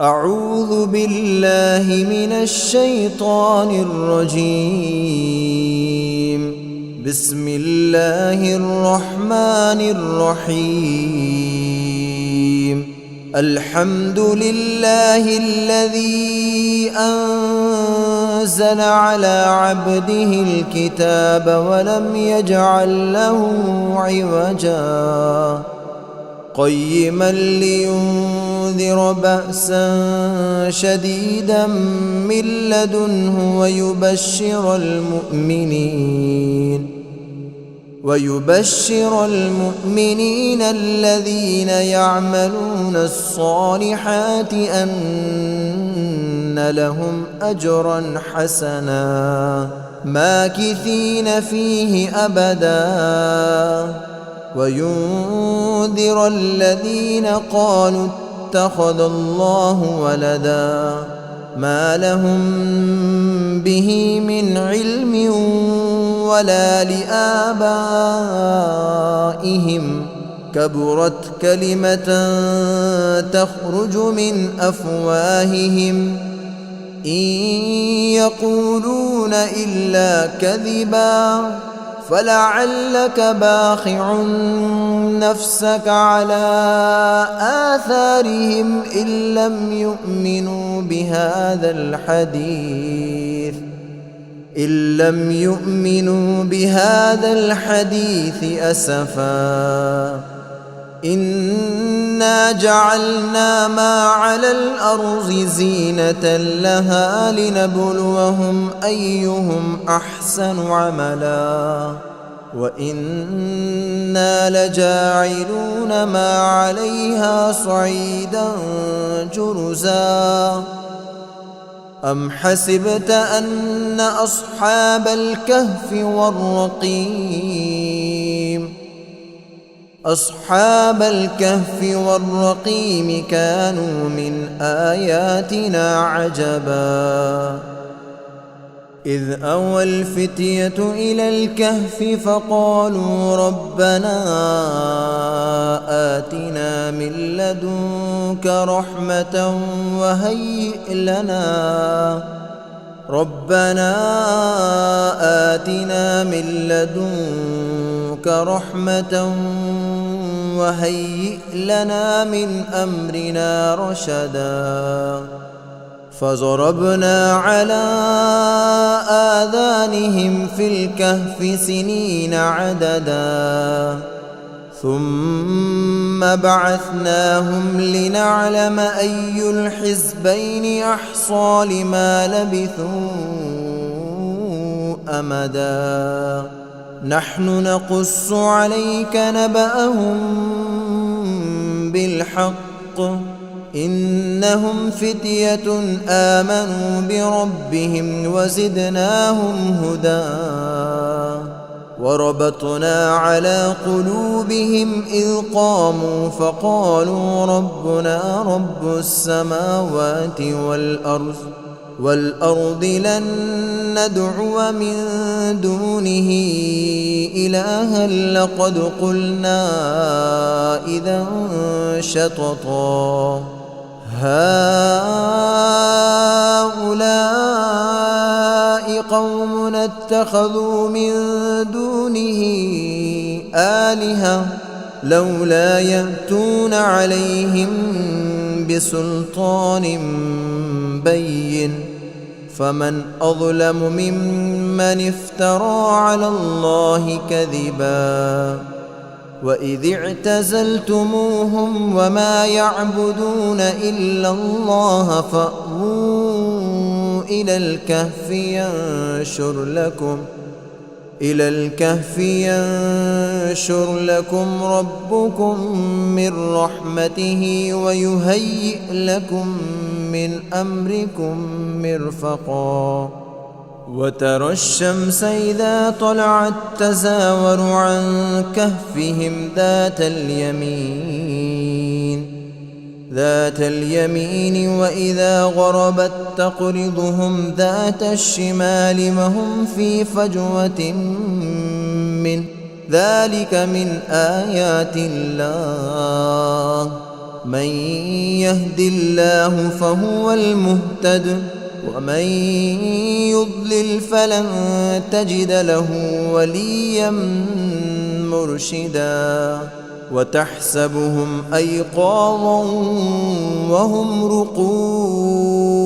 أعوذ بالله من الشيطان الرجيم. بسم الله الرحمن الرحيم. الحمد لله الذي أنزل على عبده الكتاب ولم يجعل له عوجا قيما لينذر بأسا شديدا من لدنه ويبشر المؤمنين الذين يعملون الصالحات أن لهم أجرا حسنا ماكثين فيه أبدا وينذر الذين قالوا اتخذ الله ولدا ما لهم به من علم ولا لآبائهم كبرت كلمة تخرج من أفواههم إن يقولون إلا كذبا فلعلك باخع نفسك على آثارهم إن لم يؤمنوا بهذا الحديث أسفا إنا جعلنا ما على الأرض زينة لها لنبلوهم أيهم أحسن عملا وإنا لجاعلون ما عليها صعيدا جرزا أم حسبت أن أصحاب الكهف والرقيم كانوا من آياتنا عجبا إذ أوى الفتية إلى الكهف فقالوا ربنا آتنا من لدنك رحمة وهيئ لنا من أمرنا رشدا فضربنا على آذانهم في الكهف سنين عددا ثم بعثناهم لنعلم أي الحزبين أحصى لما لبثوا أمدا نحن نقص عليك نبأهم بالحق إنهم فتية آمنوا بربهم وزدناهم هدى وربطنا على قلوبهم إذ قاموا فقالوا ربنا رب السماوات والأرض لن ندعو من دونه إلها لقد قلنا إذا شططا هؤلاء قوم اتخذوا من دونه آلهة لولا يأتون عليهم بسلطان بين فمن أظلم ممن افترى على الله كذبا وإذ اعتزلتموهم وما يعبدون إلا الله فأووا إلى الكهف ينشر لكم ربكم من رحمته ويهيئ لكم من أمركم مرفقا وترى الشمس إذا طلعت تزاور عن كهفهم ذات اليمين وإذا غربت تقرضهم ذات الشمال وهم في فجوة منه ذلك من آيات الله من يهد الله فهو المهتد ومن يضلل فلن تجد له وليا مرشدا وتحسبهم أيقاظا وهم رقود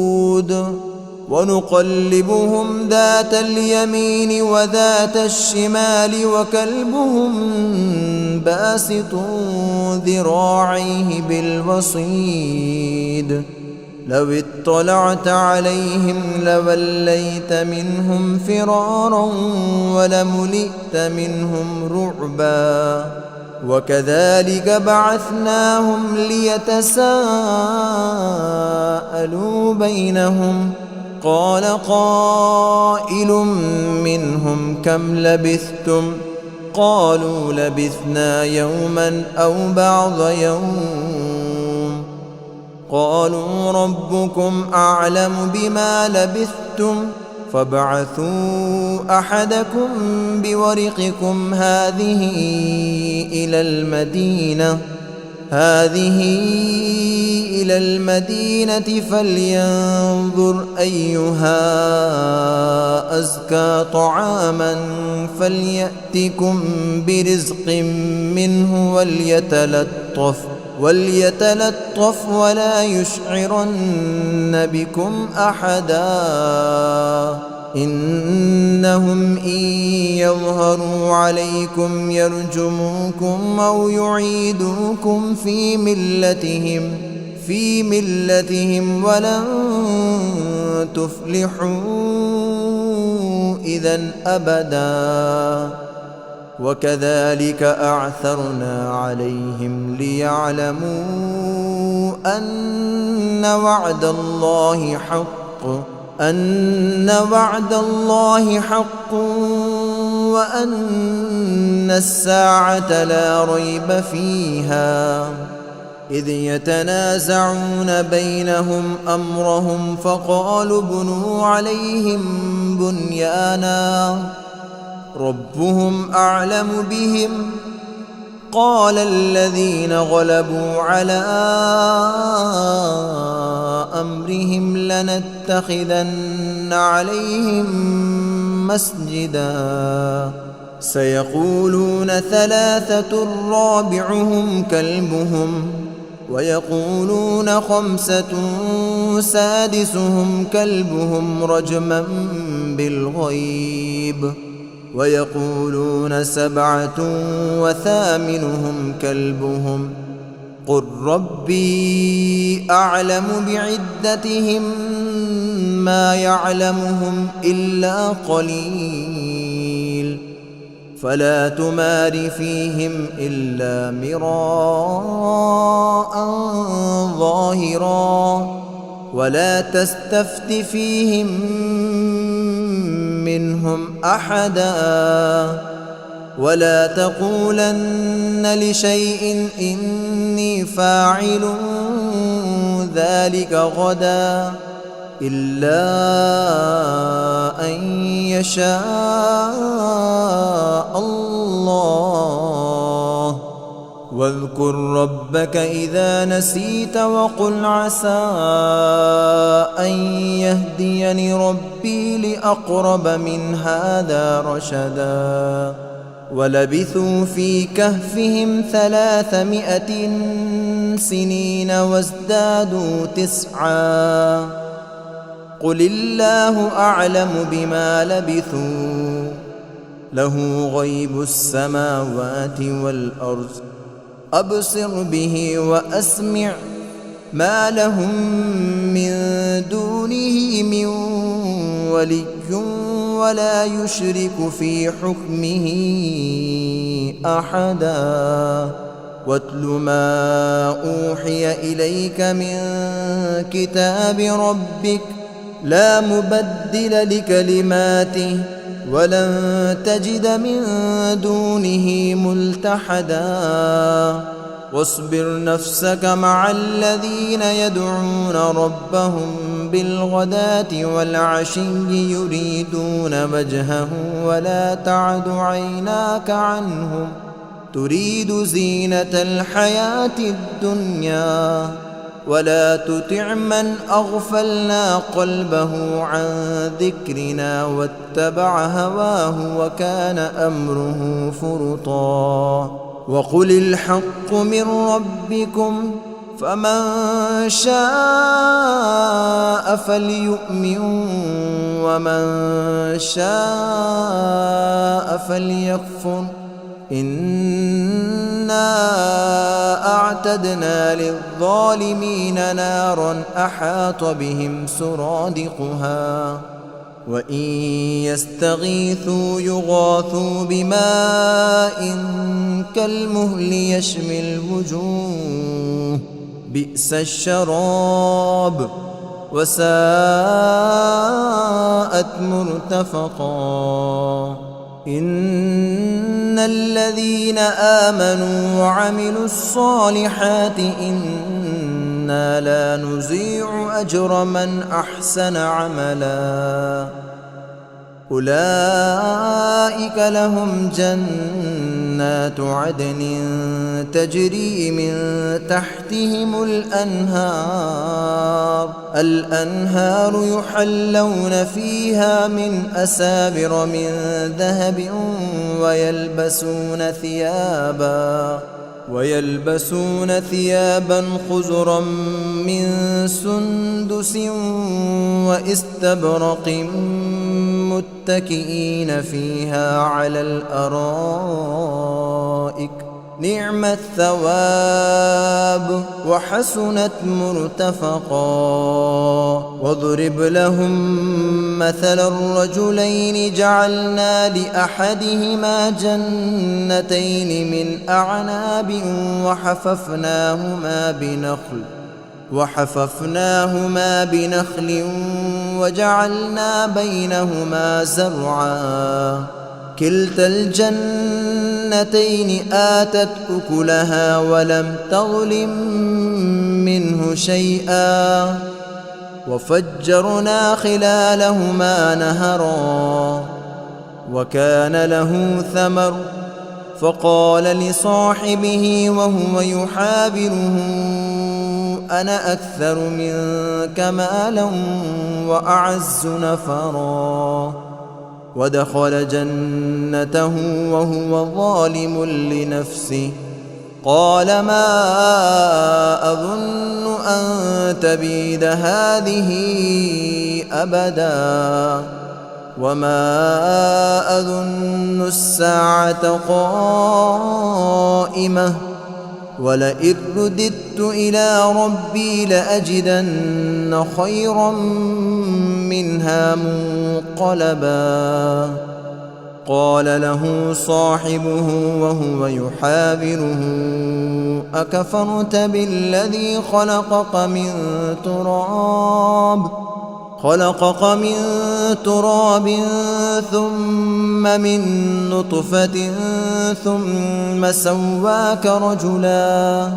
ونقلبهم ذات اليمين وذات الشمال وكلبهم باسط ذراعيه بالوصيد لو اطلعت عليهم لوليت منهم فرارا ولملئت منهم رعبا وكذلك بعثناهم ليتساءلوا بينهم قال قائل منهم كم لبثتم قالوا لبثنا يوما أو بعض يوم قالوا ربكم أعلم بما لبثتم فابعثوا أحدكم بورقكم هذه إلى المدينة فلينظر أيها أزكى طعاما فليأتكم برزق منه وليتلطف ولا يشعرن بكم أحدا إنهم إن يظهروا عليكم يرجموكم أو يعيدوكم في ملتهم ولن تفلحوا إذن أبدا وكذلك أعثرنا عليهم ليعلموا أن وعد الله حق وأن الساعة لا ريب فيها إذ يتنازعون بينهم أمرهم فقالوا ابنوا عليهم بنيانا ربهم أعلم بهم قال الذين غلبوا على أمرهم لنتخذن عليهم مسجدا سيقولون ثلاثة رابعهم كلبهم ويقولون خمسة سادسهم كلبهم رجما بالغيب ويقولون سبعة وثامنهم كلبهم قل ربي أعلم بعدتهم ما يعلمهم إلا قليل فلا تمار فيهم إلا مراء ظاهرا ولا تستفت فيهم منهم أحدا ولا تقولن لشيء إني فاعل ذلك غدا إلا أن يشاء الله واذكر ربك إذا نسيت وقل عسى أن يهديني ربي لأقرب من هذا رشدا ولبثوا في كهفهم 300 سنين وازدادوا 9 قل الله أعلم بما لبثوا له غيب السماوات والأرض أبصر به وأسمع ما لهم من دونه من ولي ولا يشرك في حكمه أحدا واتل ما أوحي إليك من كتاب ربك لا مبدل لكلماته ولن تجد من دونه ملتحدا واصبر نفسك مع الذين يدعون ربهم بالغداة والعشي يريدون وجهه ولا تعد عيناك عنهم تريد زينة الحياة الدنيا ولا تطع من أغفلنا قلبه عن ذكرنا واتبع هواه وكان أمره فرطا وقل الحق من ربكم فمن شاء فليؤمن ومن شاء فليكفر إنا أعتدنا للظالمين نارا أحاط بهم سرادقها وإن يستغيثوا يغاثوا بماء كالمهل يشوي الوجوه بئس الشراب وساءت مرتفقا إن الذين آمنوا وعملوا الصالحات إنا لا نضيع أجر من أحسن عملا أولئك لهم جنات عدن تجري من تحتهم الأنهار يحلون فيها من أسابر من ذهب ويلبسون ثيابا خضرا من سندس واستبرق متكئين فيها على الأرائك نعم الثواب وحسنت مرتفقا واضرب لهم مثل الرجلين جعلنا لأحدهما جنتين من أعناب وحففناهما بنخل وجعلنا بينهما زرعا كلتا الجنتين آتت أكلها ولم تظلم منه شيئا وفجرنا خلالهما نهرا وكان له ثمر فقال لصاحبه وهو يحاوره أنا أكثر منك مالا وأعز نفرا ودخل جنته وهو ظالم لنفسه قال ما أظن أن تبيد هذه أبدا وما أظن الساعة قائمة ولئن رددت إلى ربي لأجدن خيرا منها منقلبا قال له صاحبه وهو يحاوره أكفرت بالذي خلقك من تراب ثم من نطفة ثم سواك رجلا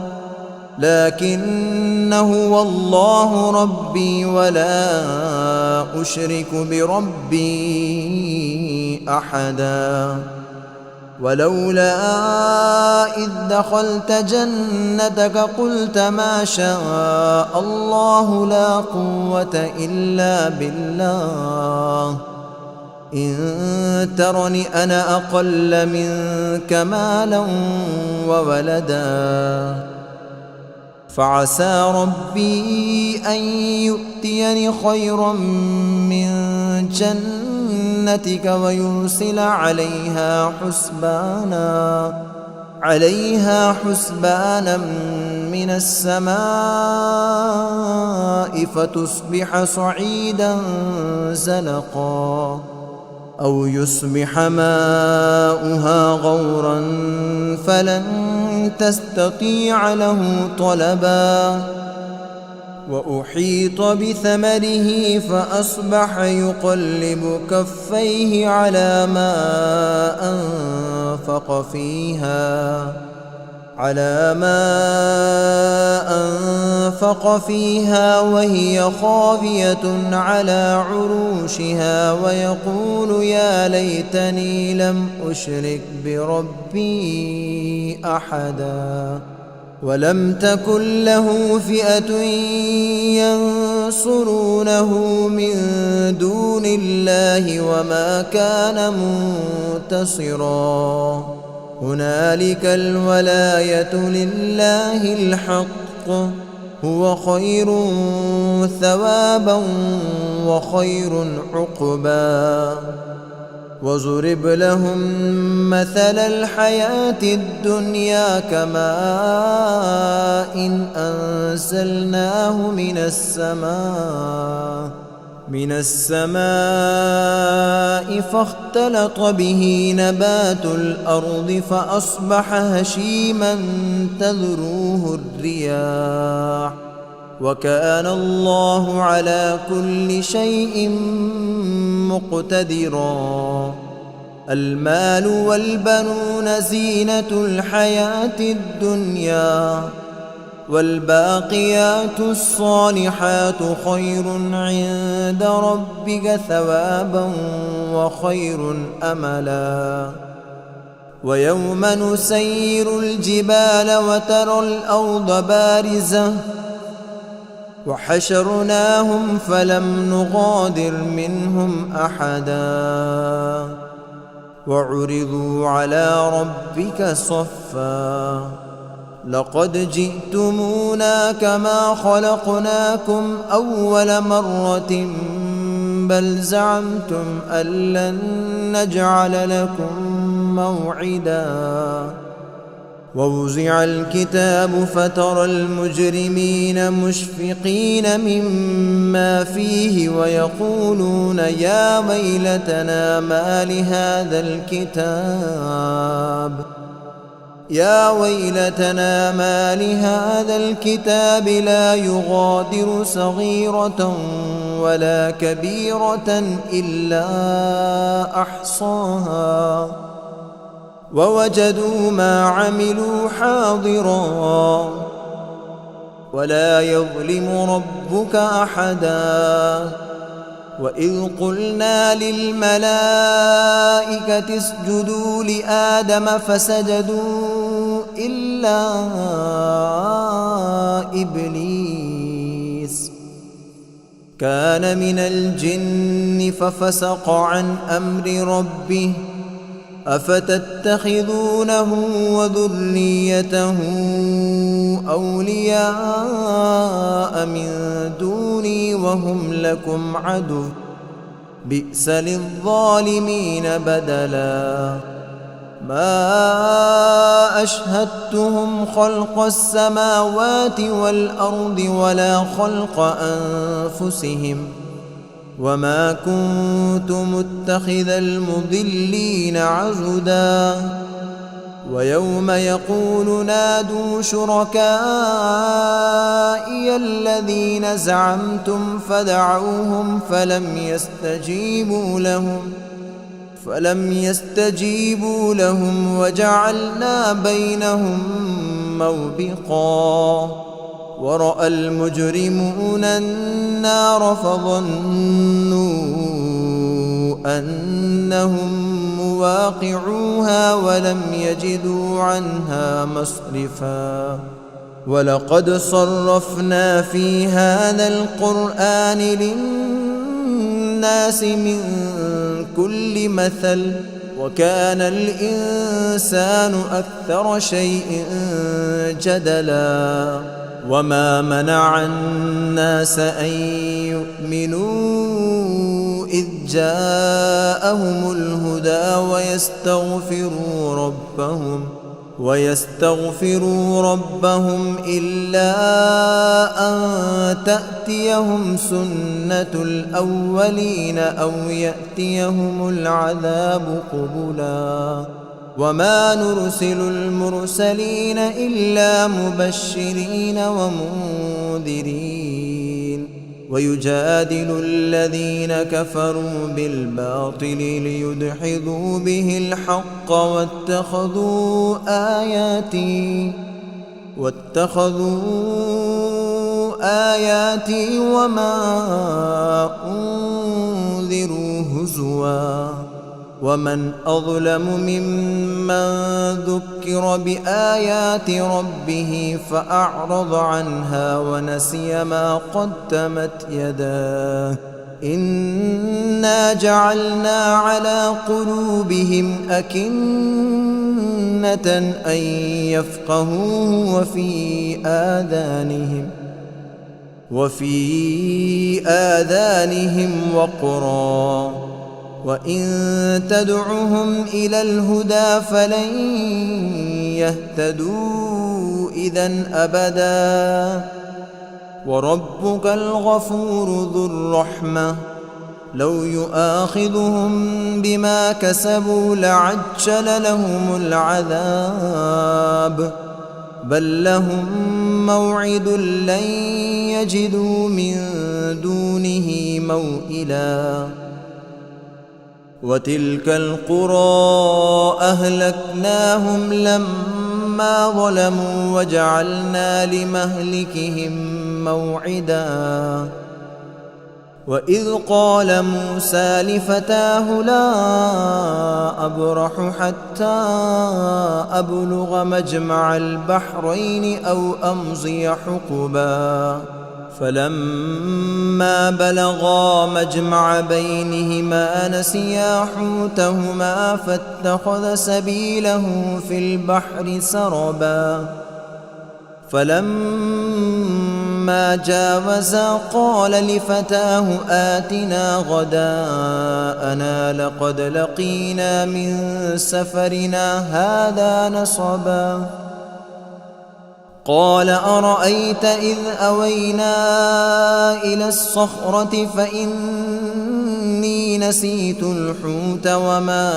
لكن هو الله ربي ولا أشرك بربي أحدا ولولا إذ دخلت جنتك قلت ما شاء الله لا قوة إلا بالله إن ترني أنا أقل منك مالا وولدا فعسى ربي أن يؤتيني خيرا من جنتك ويرسل عليها حسبانا من السماء فتصبح صعيدا زلقا أو يصبح ماؤها غورا فلن تستطيع له طلبا وأحيط بثمره فأصبح يقلب كفيه على ما أنفق فيها على ما أنفق فيها وهي خاوية على عروشها ويقول يا ليتني لم أشرك بربي أحدا ولم تكن له فئة ينصرونه من دون الله وما كان منتصرا هنالك الولاية لله الحق هو خير ثوابا وخير عقبا وضرب لهم مثل الحياة الدنيا كماء إن أنزلناه من السماء فاختلط به نبات الأرض فأصبح هشيما تذروه الرياح وكان الله على كل شيء مقتدرا المال والبنون زينة الحياة الدنيا والباقيات الصالحات خير عند ربك ثوابا وخير أملا ويوم نسير الجبال وترى الأرض بارزة وحشرناهم فلم نغادر منهم أحدا وعرضوا على ربك صفا لقد جئتمونا كما خلقناكم أول مرة بل زعمتم أن لن نجعل لكم موعدا ووزع الكتاب فترى المجرمين مشفقين مما فيه ويقولون يا ويلتنا ما لهذا الكتاب لا يغادر صغيرة ولا كبيرة إلا أحصاها ووجدوا ما عملوا حاضرا ولا يظلم ربك أحدا وإذ قلنا للملائكة اسجدوا لآدم فسجدوا إلا إبليس كان من الجن ففسق عن أمر ربه أفتتخذونه وذريته أولياء من دوني وهم لكم عدو بئس للظالمين بدلا ما أشهدتهم خلق السماوات والأرض ولا خلق أنفسهم وما كنت متخذ المضلين عضدا ويوم يقول نادوا شركائي الذين زعمتم فدعوهم فلم يستجيبوا لهم وجعلنا بينهم موبقا ورأى المجرمون النار فظنوا أنهم مواقعوها ولم يجدوا عنها مصرفا ولقد صرفنا في هذا القرآن للناس من كل مثل وكان الإنسان أكثر شيء جدلا وما منع الناس أن يؤمنوا إذ جاءهم الهدى ويستغفروا ربهم إلا أن تأتيهم سنة الأولين أو يأتيهم العذاب قبلا وما نرسل المرسلين إلا مبشرين ومنذرين ويجادل الذين كفروا بالباطل ليدحضوا به الحق واتخذوا آياتي واتخذوا آياتي وما أنذروا هزوا ومن أظلم ممن ذكر بآيات ربه فأعرض عنها ونسي ما قدمت يداه إنا جعلنا على قلوبهم أكنة أن يفقهوه وفي آذانهم وقرا وإن تدعهم إلى الهدى فلن يهتدوا إذن أبدا وربك الغفور ذو الرحمة لو يؤاخذهم بما كسبوا لعجل لهم العذاب بل لهم موعد لن يجدوا من دونه موئلا وتلك القرى أهلكناهم لما ظلموا وجعلنا لمهلكهم موعدا وإذ قال موسى لفتاه لا أبرح حتى أبلغ مجمع البحرين أو أمضي حقبا فلما بلغا مجمع بينهما نسيا حوتهما فاتخذ سبيله في البحر سربا فلما جاوزا قال لفتاه آتنا غداءنا لقد لقينا من سفرنا هذا نصبا قال أرأيت إذ أوينا إلى الصخرة فإني نسيت الحوت وما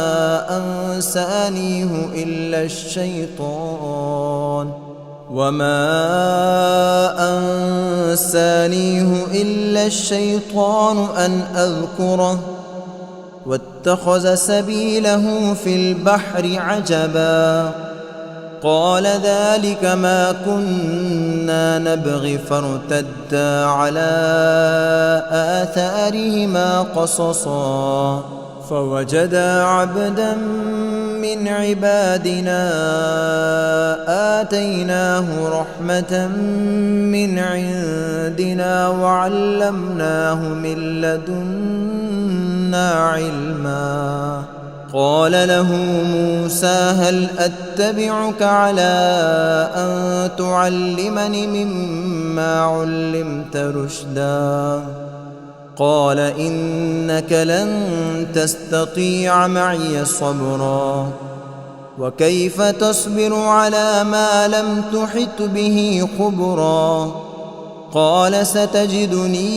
أنسانيه إلا الشيطان أن أذكره واتخذ سبيله في البحر عجبا قال ذلك ما كنا نبغي فارتدا على آثارهما قصصا فوجدا عبدا من عبادنا آتيناه رحمة من عندنا وعلمناه من لدنا علما قال له موسى هل أتبعك على أن تعلمني مما علمت رشدا قال إنك لن تستطيع معي صبرا وكيف تصبر على ما لم تحط به خبرا قال ستجدني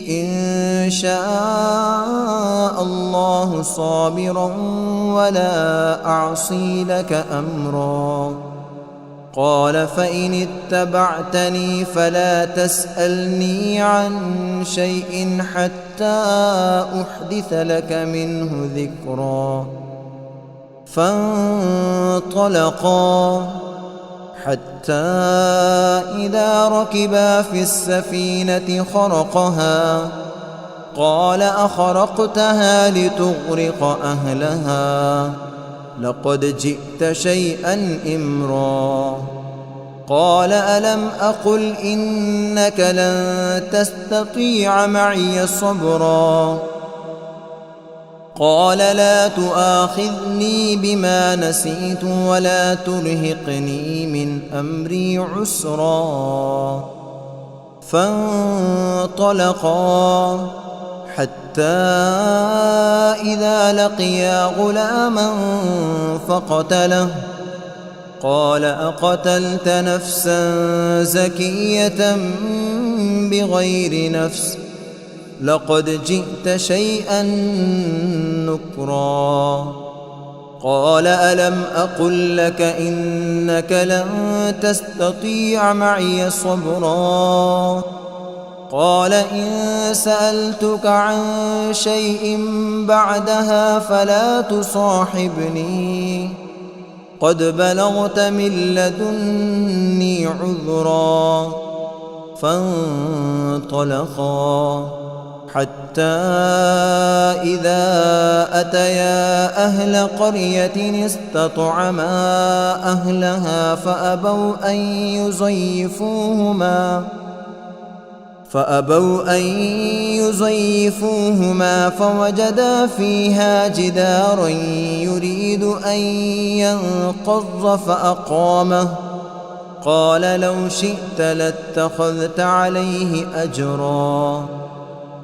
إن شاء الله صابرا ولا أعصي لك أمرا قال فإن اتبعتني فلا تسألني عن شيء حتى أحدث لك منه ذكرا فانطلقا حتى إذا ركبا في السفينة خرقها قال أخرقتها لتغرق أهلها لقد جئت شيئا إمرا قال ألم أقل إنك لن تستطيع معي صبرا قال لا تؤاخذني بما نسيت ولا ترهقني من أمري عسرا فانطلقا حتى إذا لقيا غلاما فقتله قال أقتلت نفسا زكية بغير نفس لقد جئت شيئا نكرا قال ألم أقل لك إنك لن تستطيع معي صبرا قال إن سألتك عن شيء بعدها فلا تصاحبني قد بلغت من لدني عذرا. فانطلقا حتى إذا أتيا أهل قرية استطعما أهلها فأبوا أن يضيفوهما فوجدا فيها جدارا يريد أن ينقض فأقامه. قال لو شئت لاتخذت عليه أجرا.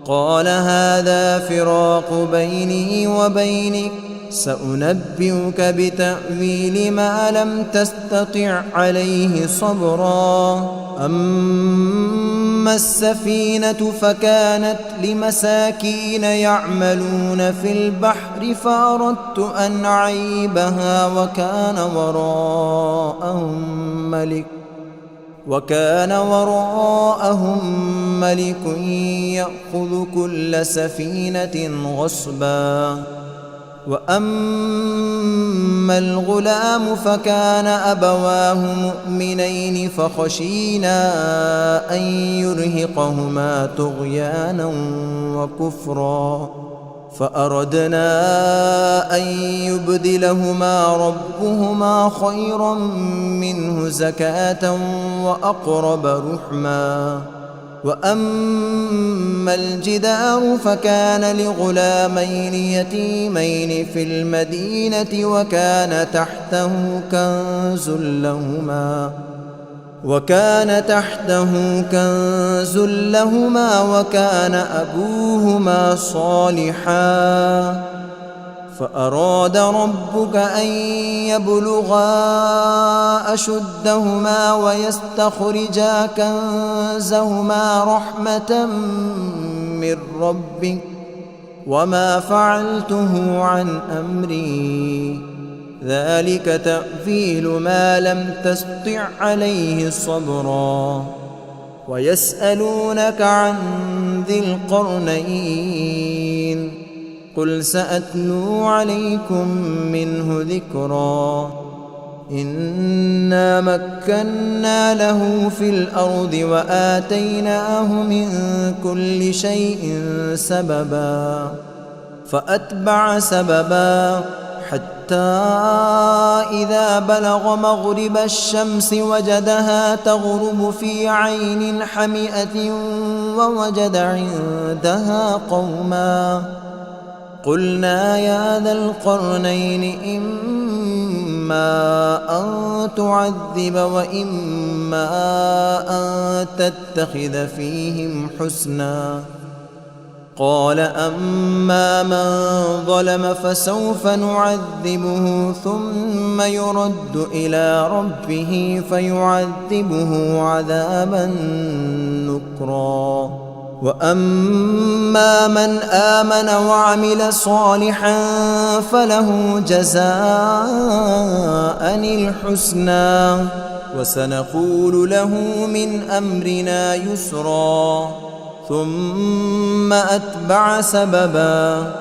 قال هذا فراق بيني وبينك، سأنبئك بتأويل ما لم تستطع عليه صبرا. أما السفينة فكانت لمساكين يعملون في البحر فأردت أن أعيبها وكان وراءهم ملك يأخذ كل سفينة غصبا. وأما الغلام فكان أبواه مؤمنين فخشينا أن يرهقهما طغيانا وكفرا، فأردنا أن يبدلهما ربهما خيرا منه زكاة وأقرب رحما. وأما الجدار فكان لغلامين يتيمين في المدينة وكان تحته كنز لهما وكان أبوهما صالحا. فأراد ربك أن يبلغا أشدهما ويستخرجا كنزهما رحمة من ربك وما فعلته عن أمري، ذلك تأويل ما لم تسطع عليه صبرا. ويسألونك عن ذي القرنين، قل سأتلو عليكم منه ذكرا. إنا مكنا له في الأرض وآتيناه من كل شيء سببا. فأتبع سببا حتى إذا بلغ مغرب الشمس وجدها تغرب في عين حمئة ووجد عندها قوما. قلنا يا ذا القرنين إما أن تعذب وإما أن تتخذ فيهم حسنا. قال أما من ظلم فسوف نعذبه ثم يرد إلى ربه فيعذبه عذابا نكرا. وأما من آمن وعمل صالحا فله جزاء الحسنى وسنقول له من أمرنا يسرا. ثم أتبع سببا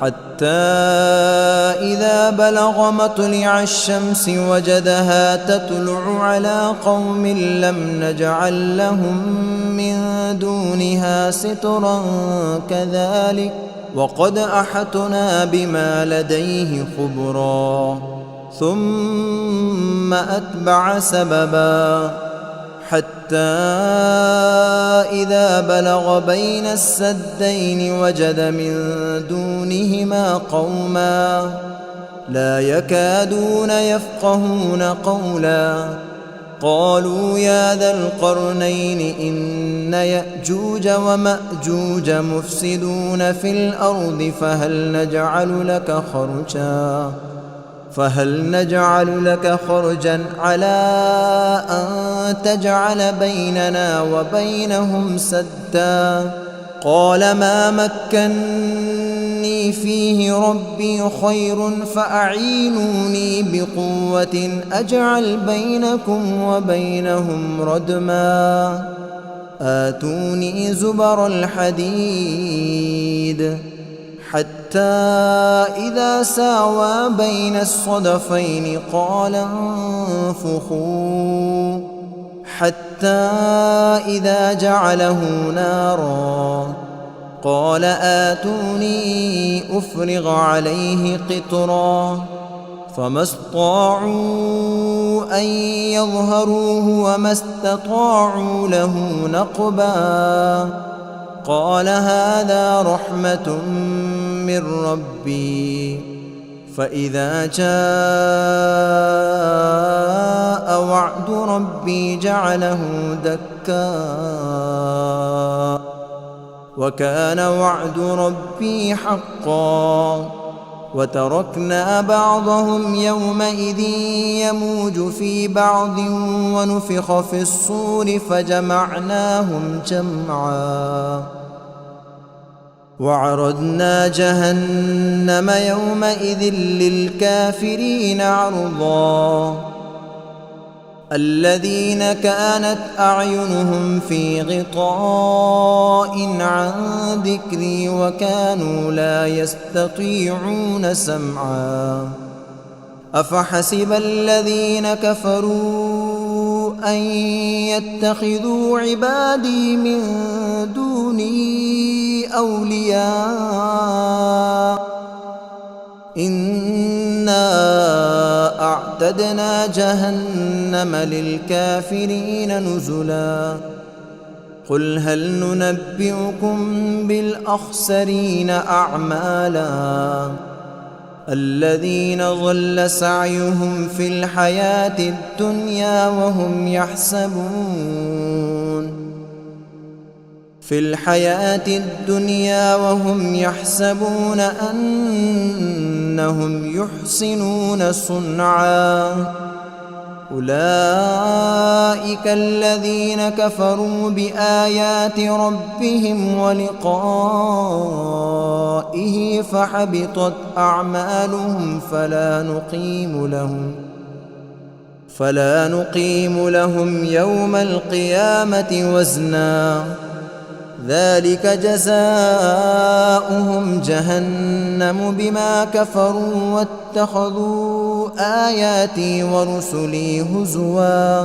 حتى إذا بلغ مطلع الشمس وجدها تطلع على قوم لم نجعل لهم من دونها سترا كذلك وقد أحطنا بما لديه خبرا. ثم أتبع سببا حتى إذا بلغ بين السدين وجد من دونهما قوما لا يكادون يفقهون قولا. قالوا يا ذا القرنين إن يأجوج ومأجوج مفسدون في الأرض فهل نجعل لك خرجا على أن تجعل بيننا وبينهم سدا. قال ما مكني فيه ربي خير فأعينوني بقوة أجعل بينكم وبينهم ردما. آتوني زبر الحديد حتى إذا ساوى بين الصدفين قال انفخوا حتى إذا جعله نارا قال آتوني أفرغ عليه قطرا فما استطاعوا أن يظهروه وما استطاعوا له نقبا قال هذا رحمة من ربي فإذا جاء وعد ربي جعله دكا وكان وعد ربي حقا وتركنا بعضهم يومئذ يموج في بعض ونفخ في الصور فجمعناهم جمعا وعرضنا جهنم يومئذ للكافرين عرضا الذين كانت أعينهم في غطاء عن ذكري وكانوا لا يستطيعون سمعا أفحسب الذين كفروا أن يتخذوا عبادي من دوني أولياء إنا أعتدنا جهنم للكافرين نزلا قل هل ننبئكم بالأخسرين أعمالا الذين ضل سعيهم في الحياة الدنيا وهم يحسبون أنهم يحسنون صنعا أولئك الذين كفروا بآيات ربهم ولقائه فحبطت أعمالهم فلا نقيم لهم يوم القيامة وزنا ذلك جزاؤهم جهنم بما كفروا واتخذوا آياتي ورسلي هزوا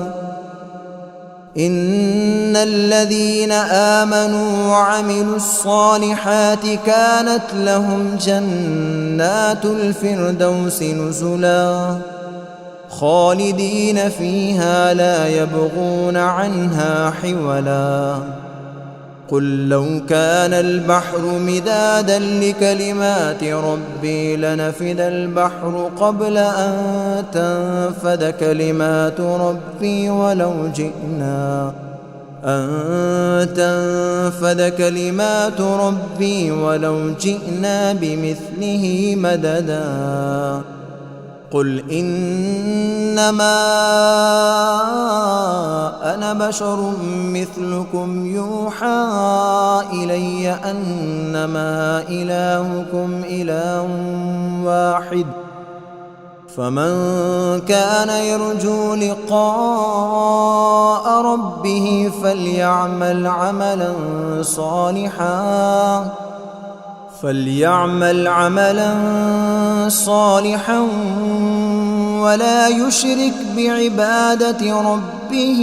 إن الذين آمنوا وعملوا الصالحات كانت لهم جنات الفردوس نزلا خالدين فيها لا يبغون عنها حولا قل لو كان البحر مدادا لكلمات ربي لنفد البحر قبل أن تنفد كلمات ربي ولو جئنا بمثله مددا قل إنما أنا بشر مثلكم يوحى إلي أنما إلهكم إله واحد فمن كان يرجو لقاء ربه فليعمل عملا صالحا ولا يشرك بعبادة ربه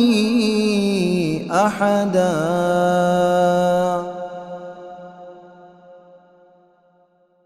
أحدا.